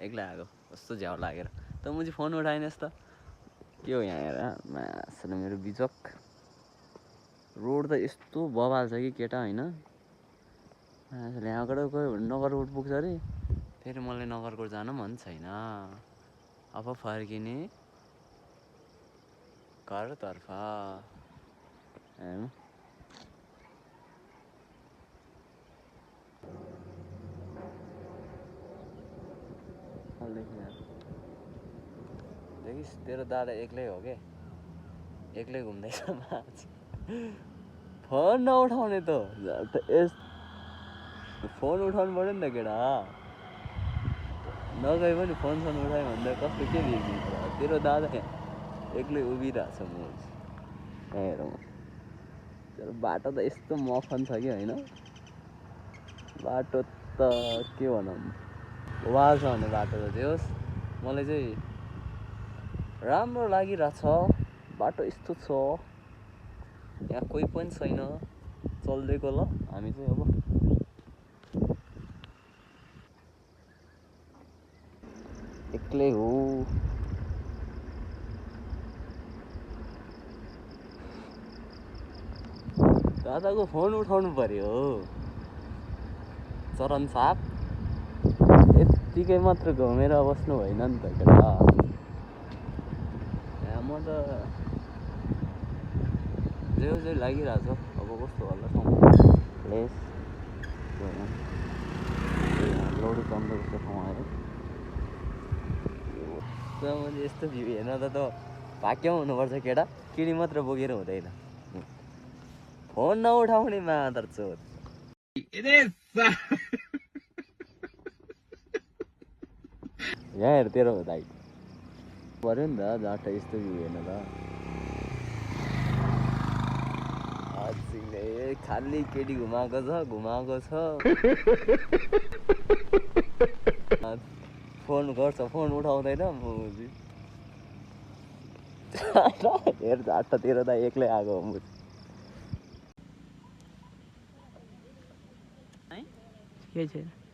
एक्लै आएको कस्तो झ्याउ लागेर त म चाहिँ फोन उठाइनस् त के हो यहाँ हेर मासले मेरो बिचक रोड त यस्तो बवाल छ कि केटा होइन यहाँबाट गयो भने नगरकोट पुग्छ अरे फेरि मलाई नगरकोट जान मन छैन अब फर्किने घरतर्फ हेर्नु देखिस् तेरो दादा एक्लै हो के एक्लै घुम्दैछ फोन नउठाउने त फोन उठाउनु पऱ्यो नि त केटा नगए पनि फोन उठायो भन्दा कस्तो के बिग्रिन्छ तेरो दादा एक्लै उभिरहेछ म हेरौँ तेरो बाटो त यस्तो मफन छ कि होइन बाटो त के भनौँ वाल छ भने बाटो त त्यो होस् मलाई चाहिँ राम्रो लागिरहेछ बाटो यस्तो छ यहाँ कोही पनि छैन चल्दैको ल हामी चाहिँ अब एक्लै हो दादाको फोन उठाउनु पर्यो चरण साप यत्तिकै मात्र घुमेर बस्नु होइन नि त केटा म त जे लागिरहेछ अब कस्तो होला प्लेस लौडी चन्द्र जस्तो ठाउँ आयो मैले यस्तो भ्यू हेर्न त भाग्य हुनुपर्छ केटा किडी मात्र बोकेर हुँदैन फोन नउठाउने मादर चोर यहाँ हेर तेरो दाइ पर्यो नि त जाटा यस्तो भ्यू हेर्न त खाली केटी घुमाएको छ फोन गर्छ फोन उठाउँदैन हेर झाट्टा तेरो त एक्लै आएको हो के छैन